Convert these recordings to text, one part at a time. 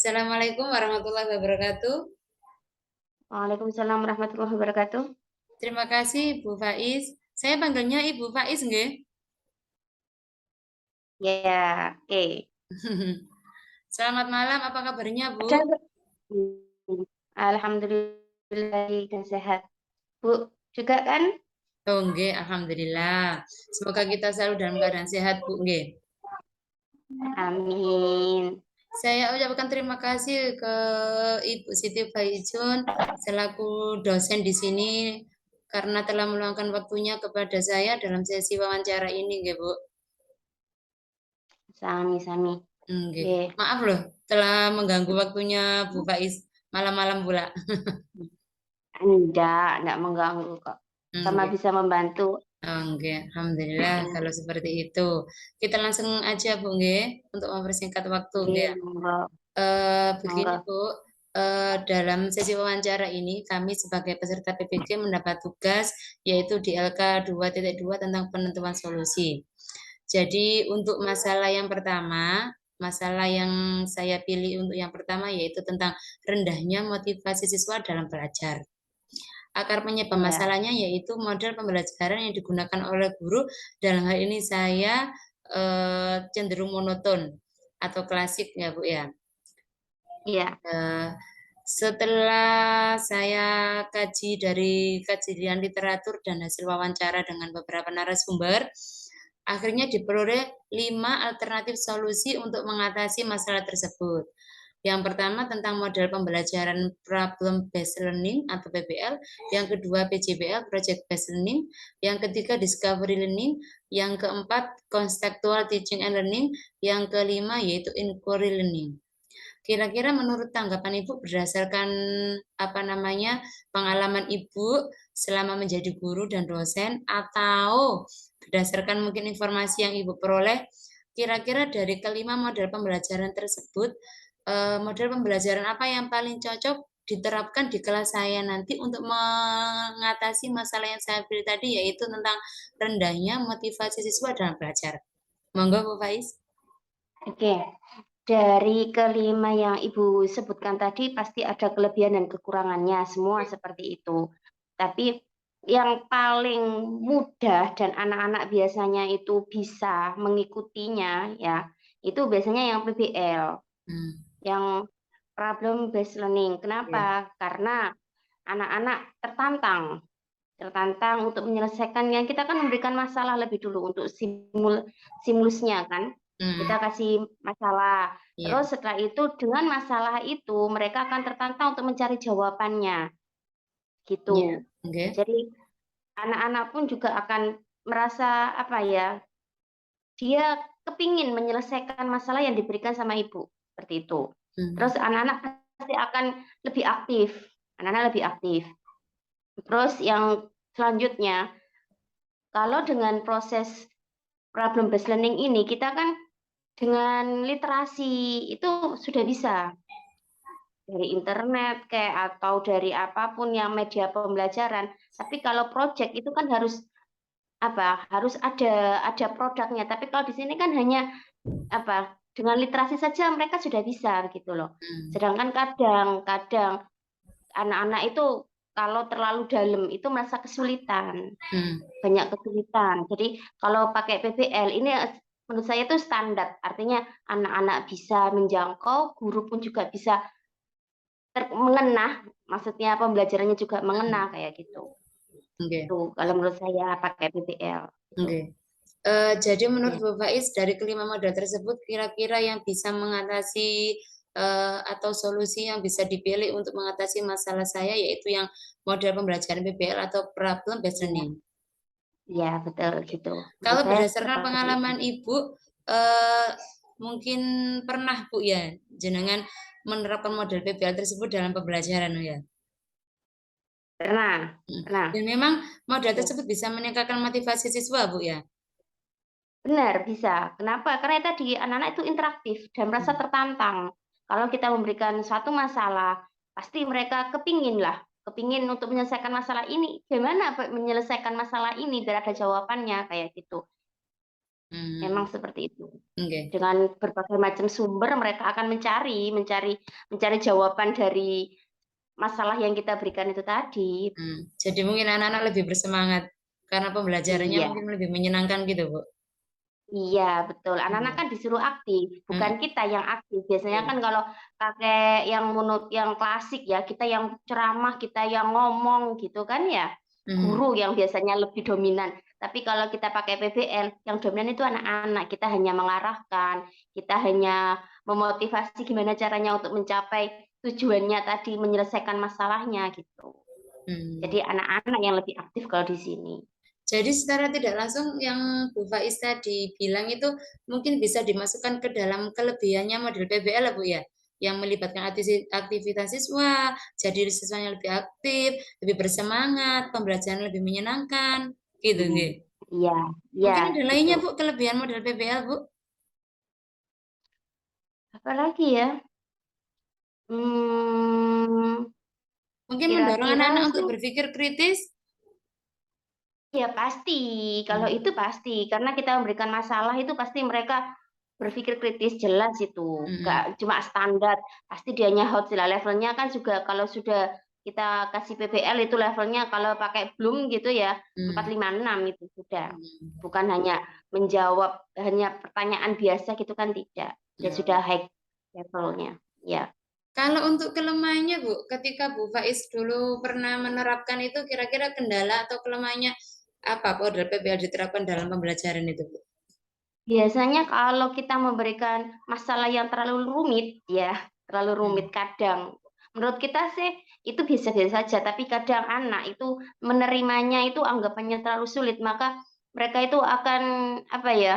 Assalamualaikum warahmatullahi wabarakatuh. Waalaikumsalam warahmatullahi wabarakatuh. Terima kasih Bu Faiz. Saya panggilnya Ibu Faiz nggih? Ya, oke. Selamat malam, apa kabarnya Bu? Ada alhamdulillah dan sehat. Bu, juga kan? Oh nggih, alhamdulillah. Semoga kita selalu dalam keadaan sehat Bu nggih. Amin. Saya ucapkan terima kasih ke Ibu Siti Faizun selaku dosen di sini karena telah meluangkan waktunya kepada saya dalam sesi wawancara ini nggih Bu. Sami-sami. Nggih. Oke. Maaf loh telah mengganggu waktunya Bu Faiz malam-malam pula. Enggak mengganggu kok. Sama Nggih. bisa membantu. Nggih, alhamdulillah kalau seperti itu. Kita langsung aja Bu nggih untuk mempersingkat waktu Oke, nggih. monggo, Begini monggo. Bu, dalam sesi wawancara ini kami sebagai peserta PPG mendapat tugas yaitu di LK 2.2 tentang penentuan solusi. Jadi untuk masalah yang pertama, masalah yang saya pilih untuk yang pertama yaitu tentang rendahnya motivasi siswa dalam belajar. Akar penyebab Ya, masalahnya yaitu model pembelajaran yang digunakan oleh guru, dalam hal ini saya cenderung monoton atau klasik ya Bu ya. iya, Eh, Setelah saya kaji dari kajian literatur dan hasil wawancara dengan beberapa narasumber, akhirnya diperoleh 5 alternatif solusi untuk mengatasi masalah tersebut. Yang pertama tentang model pembelajaran problem based learning atau PBL, yang kedua PJBL project based learning, yang ketiga discovery learning, yang keempat conceptual teaching and learning, yang kelima yaitu inquiry learning. Kira-kira menurut tanggapan Ibu berdasarkan apa namanya pengalaman Ibu selama menjadi guru dan dosen atau berdasarkan mungkin informasi yang Ibu peroleh, kira-kira dari kelima model pembelajaran tersebut, model pembelajaran apa yang paling cocok diterapkan di kelas saya nanti untuk mengatasi masalah yang saya pilih tadi yaitu tentang rendahnya motivasi siswa dalam belajar. Monggo Bu Faiz. oke. Dari kelima yang Ibu sebutkan tadi pasti ada kelebihan dan kekurangannya, semua seperti itu. Tapi yang paling mudah dan anak-anak biasanya itu bisa mengikutinya ya, itu biasanya yang PBL, Hmm, yang problem based learning. ya. Kenapa? Karena anak-anak tertantang untuk menyelesaikannya. Kita kan memberikan masalah lebih dulu untuk simulusnya kan. Hmm, Kita kasih masalah. iya. Terus setelah itu dengan masalah itu mereka akan tertantang untuk mencari jawabannya Iya, gitu. oke. Jadi anak-anak pun juga akan merasa apa ya, dia kepingin menyelesaikan masalah yang diberikan sama ibu seperti itu. Hmm, Terus anak-anak pasti akan lebih aktif, anak-anak lebih aktif. Terus yang selanjutnya, kalau dengan proses problem based learning ini kita kan dengan literasi itu sudah bisa dari internet kayak atau dari apapun yang media pembelajaran. Tapi kalau project itu kan harus apa? Harus ada produknya. Tapi kalau di sini kan hanya apa? Dengan literasi saja mereka sudah bisa gitu loh. hmm, Sedangkan kadang-kadang anak-anak itu kalau terlalu dalam itu merasa kesulitan. hmm, Banyak kesulitan. Jadi kalau pakai PBL ini menurut saya itu standar. Artinya anak-anak bisa menjangkau, guru pun juga bisa mengena, maksudnya pembelajarannya juga mengena hmm, kayak gitu. oke, Tuh kalau menurut saya pakai PBL itu. oke. Jadi menurut Ya. Bu Faiz dari kelima model tersebut kira-kira yang bisa mengatasi atau solusi yang bisa dipilih untuk mengatasi masalah saya yaitu yang model pembelajaran PBL atau problem based Iya, learning. iya betul gitu. Menurut Kalau saya berdasarkan seperti itu. pengalaman Ibu, eh, mungkin pernah Bu ya, jenengan menerapkan model PBL tersebut dalam pembelajaran ya. Pernah, Hmm. pernah. Dan memang model Ya. tersebut bisa meningkatkan motivasi siswa Bu ya. Benar, bisa. Kenapa? Karena tadi anak-anak itu interaktif dan merasa Hmm. tertantang. Kalau kita memberikan suatu masalah, pasti mereka kepingin lah, kepingin untuk menyelesaikan masalah ini. Gimana menyelesaikan masalah ini biar ada jawabannya kayak gitu. Memang seperti itu. Oke. Dengan berbagai macam sumber mereka akan mencari jawaban dari masalah yang kita berikan itu tadi. Jadi mungkin anak-anak lebih bersemangat karena pembelajarannya Iya, mungkin lebih menyenangkan gitu, Bu. iya betul. Anak-anak Iya. kan disuruh aktif, bukan Mm, kita yang aktif. Biasanya iya. kan kalau pakai yang yang klasik ya, kita yang ceramah, kita yang ngomong gitu kan ya. Mhm. Guru yang biasanya lebih dominan. Tapi kalau kita pakai PBL, yang dominan itu anak-anak. Kita hanya mengarahkan, kita hanya memotivasi gimana caranya untuk mencapai tujuannya tadi, menyelesaikan masalahnya gitu. Hmm. Jadi anak-anak yang lebih aktif kalau di sini. Jadi secara tidak langsung yang Bu Faiz tadi bilang itu mungkin bisa dimasukkan ke dalam kelebihannya model PBL lah Bu ya, yang melibatkan aktivitas siswa, jadi siswanya lebih aktif, lebih bersemangat, pembelajaran lebih menyenangkan, gitu Hmm, nggih. iya, iya Mungkin ada gitu. lainnya Bu kelebihan model PBL Bu. Apalagi ya? Hmm, Mungkin mendorong kira-kira anak-anak untuk sih berpikir kritis. ya pasti. Kalau Hmm. itu pasti, karena kita memberikan masalah itu pasti mereka berpikir kritis jelas itu. Hmm. Nggak cuma standar, pasti dianya hot lah. Levelnya kan juga kalau sudah kita kasih PBL itu levelnya kalau pakai Bloom gitu ya Hmm. 456 itu sudah. Hmm. Bukan hanya menjawab hanya pertanyaan biasa gitu kan tidak. Ya sudah Hmm. high levelnya. Ya. Kalau untuk kelemahannya, Bu, ketika Bu Faiz dulu pernah menerapkan itu, kira-kira kendala atau kelemahannya apa model PBL diterapkan dalam pembelajaran itu, Bu? Biasanya kalau kita memberikan masalah yang terlalu rumit, ya, terlalu rumit Hmm. kadang. Menurut kita sih itu biasa-biasa saja, tapi kadang anak itu menerimanya itu anggapannya terlalu sulit, maka mereka itu akan apa ya,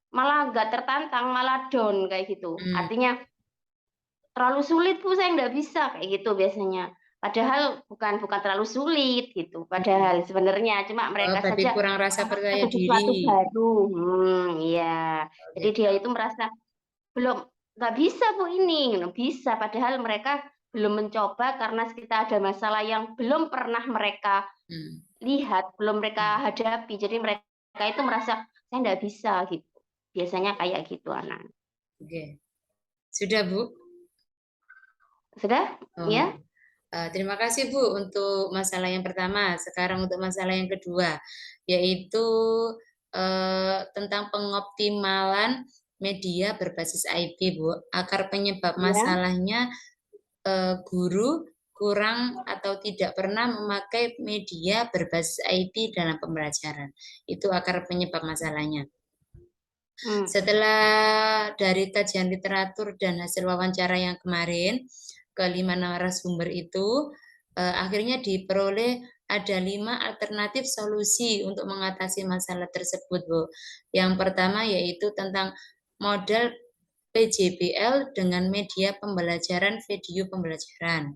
malah nggak tertantang, malah down kayak gitu. Hmm. Artinya terlalu sulit Bu, saya nggak bisa kayak gitu biasanya. Padahal bukan bukan terlalu sulit gitu. Hmm. Padahal sebenarnya cuma Oh, mereka berarti saja kurang rasa merasa percaya itu diri. sesuatu baru. Iya. Oh, Jadi gitu. dia itu merasa belum nggak bisa Bu ini, bisa. Padahal mereka belum mencoba karena kita ada masalah yang belum pernah mereka Hmm. lihat, belum Hmm. mereka hadapi. Jadi mereka itu merasa saya nggak bisa gitu. Biasanya kayak gitu anak. Oke. Sudah, Bu? Sudah? Oh, Ya? terima kasih, Bu, untuk masalah yang pertama. Sekarang untuk masalah yang kedua, yaitu tentang pengoptimalan media berbasis IP, Bu. Akar penyebab Ya. masalahnya guru kurang atau tidak pernah memakai media berbasis IP dalam pembelajaran. Itu akar penyebab masalahnya. Hmm. Setelah dari kajian literatur dan hasil wawancara yang kemarin, kelima narasumber itu akhirnya diperoleh ada 5 alternatif solusi untuk mengatasi masalah tersebut, Bu. Yang pertama yaitu tentang model PJBL dengan media pembelajaran video pembelajaran.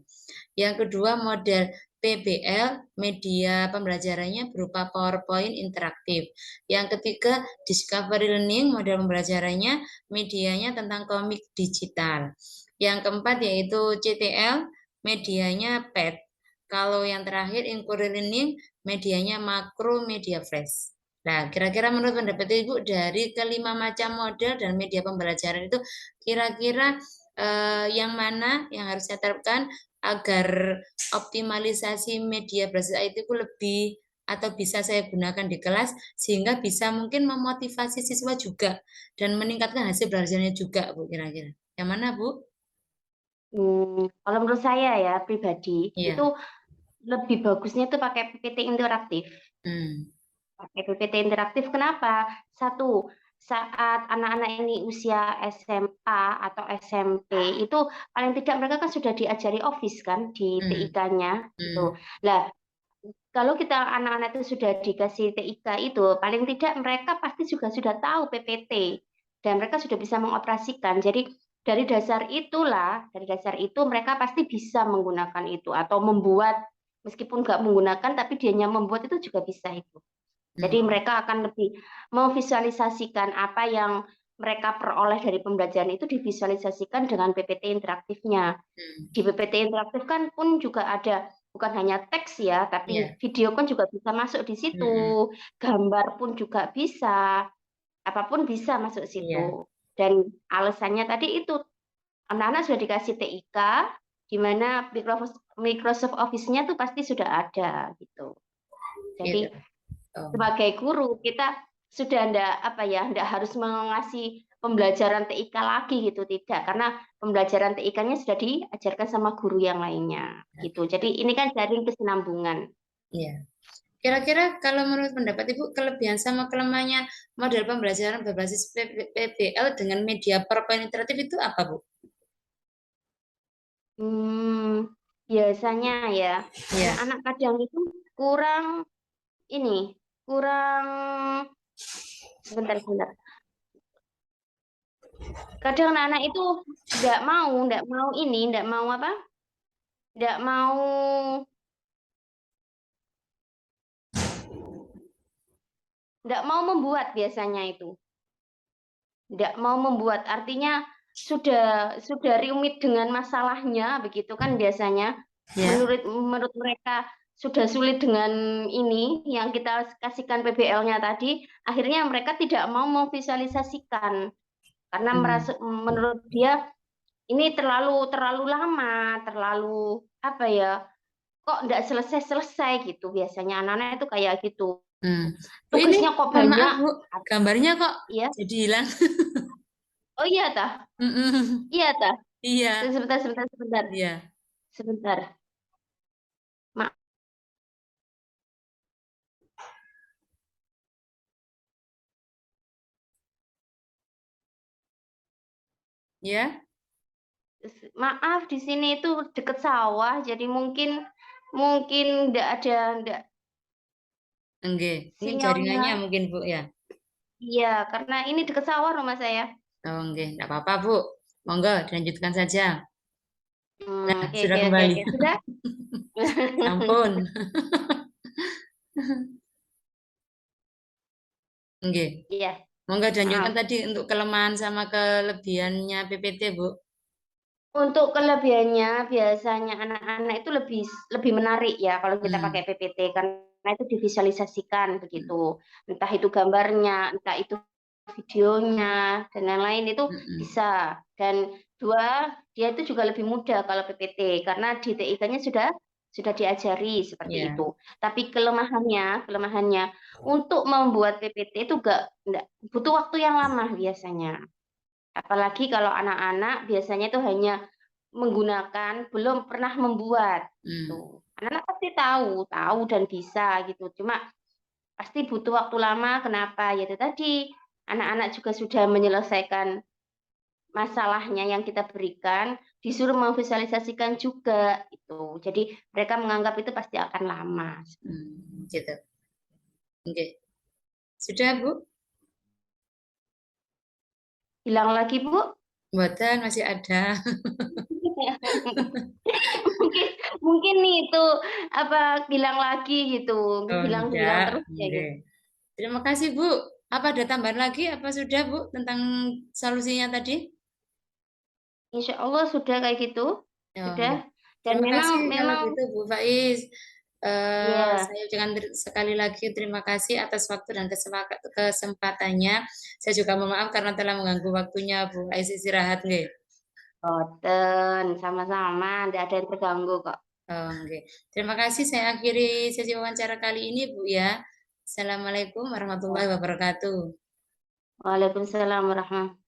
Yang kedua model PBL, media pembelajarannya berupa PowerPoint interaktif. Yang ketiga Discovery Learning, model pembelajarannya medianya tentang komik digital. Yang keempat yaitu CTL, medianya PET. Kalau yang terakhir Inquiry Learning, medianya makro media flash. Nah, kira-kira menurut pendapat Ibu dari kelima macam model dan media pembelajaran itu kira-kira yang mana yang harus saya terapkan agar optimalisasi media berbasis IT itu lebih atau bisa saya gunakan di kelas sehingga bisa mungkin memotivasi siswa juga dan meningkatkan hasil belajarnya juga, Bu, kira-kira. Yang mana, Bu? Kalau menurut saya ya pribadi itu Iya. lebih bagusnya itu pakai PPT interaktif. Hmm. Pakai PPT interaktif kenapa? Satu, saat anak-anak ini usia SMA atau SMP itu paling tidak mereka kan sudah diajari Office kan di Hmm. TIK-nya Hmm. gitu. Lah, kalau kita anak-anak itu sudah dikasih TIK itu paling tidak mereka pasti juga sudah tahu PPT dan mereka sudah bisa mengoperasikan. Jadi dari dasar itu mereka pasti bisa menggunakan itu atau membuat meskipun nggak menggunakan tapi dianya membuat itu juga bisa itu. Jadi Hmm. mereka akan lebih memvisualisasikan apa yang mereka peroleh dari pembelajaran itu divisualisasikan dengan PPT interaktifnya. Hmm. Di PPT interaktif kan pun juga ada bukan hanya teks ya, tapi Iya. video kan juga bisa masuk di Hmm. Hmm. situ, gambar pun juga bisa. apapun bisa masuk Iya. situ. Dan alasannya tadi itu, anak-anak sudah dikasih TIK, di mana Microsoft Office-nya tuh pasti sudah ada gitu. Jadi Gitu. Oh. sebagai guru kita sudah ndak harus mengasih pembelajaran TIK lagi gitu, tidak, karena pembelajaran TIK-nya sudah diajarkan sama guru yang lainnya gitu. Jadi ini kan jaring kesinambungan. Iya. Kira-kira kalau menurut pendapat Ibu, kelebihan sama kelemahannya model pembelajaran berbasis PBL dengan media PowerPoint interaktif itu apa, Bu? Biasanya ya, Iya. anak-anak kadang itu kurang ini, kurang sebentar. Kadang anak-anak itu ndak mau ini, ndak mau apa, ndak mau membuat biasanya itu. Ndak mau membuat, artinya sudah rumit dengan masalahnya, begitu kan biasanya. Ya. Menurut mereka sudah sulit dengan ini yang kita kasihkan PBL-nya tadi, akhirnya mereka tidak mau memvisualisasikan karena menurut dia ini terlalu lama, terlalu apa ya? Kok ndak selesai-selesai gitu biasanya anak-anak itu kayak gitu. Bu, ini Tugasnya kok mohon maaf, banyak. Bu, gambarnya kok Ya. jadi hilang. Oh iya tah? Iya tah? Iya. Sebentar. Iya. Sebentar. Ya. Maaf, di sini itu deket sawah, jadi mungkin ndak Enggak. Mungkin jaringannya sinyalnya. mungkin, Bu, ya. Iya, karena ini deket sawah rumah saya. Oh, enggak. Enggak apa-apa, Bu. Monggo, dilanjutkan saja. Nah, Oke, sudah oke, oke, kembali. oke. Sudah? Ampun. Enggak. Iya, Monggo maaf. dilanjutkan tadi untuk kelemahan sama kelebihannya PPT, Bu. Untuk kelebihannya biasanya anak-anak itu lebih menarik ya kalau kita pakai PPT karena itu divisualisasikan begitu. Entah itu gambarnya, entah itu videonya dan lain-lain itu bisa. Dan dua, dia itu juga lebih mudah kalau PPT karena di TIK-nya sudah diajari seperti itu. Tapi kelemahannya untuk membuat PPT itu enggak butuh waktu yang lama biasanya. Apalagi kalau anak-anak biasanya itu hanya menggunakan, belum pernah membuat gitu. Anak-anak pasti tahu dan bisa gitu. Cuma pasti butuh waktu lama. Kenapa? Ya itu tadi, anak-anak juga sudah menyelesaikan masalahnya yang kita berikan, disuruh memvisualisasikan juga itu. Jadi mereka menganggap itu pasti akan lama. Gitu. Oke. Sudah, Bu? Hilang lagi, Bu? Buatan masih ada. mungkin nih itu apa hilang lagi gitu, Oh, hilang enggak. terus ya gitu. Terima kasih, Bu. Apa ada tambahan lagi? Apa sudah, Bu, tentang solusinya tadi? Insya Allah sudah kayak gitu, Oh, sudah. enggak. Dan Terima kasih kalau memang gitu, Bu Faiz. ya, Saya ucapkan sekali lagi terima kasih atas waktu dan kesempatannya. Saya juga mohon maaf karena telah mengganggu waktunya, Bu Faiz istirahat, nggih. boten sama-sama, tidak ada yang terganggu kok. Oh, nggih. Terima kasih. Saya akhiri sesi wawancara kali ini, Bu, ya. Assalamualaikum warahmatullahi wabarakatuh. Waalaikumsalam warahmatullahi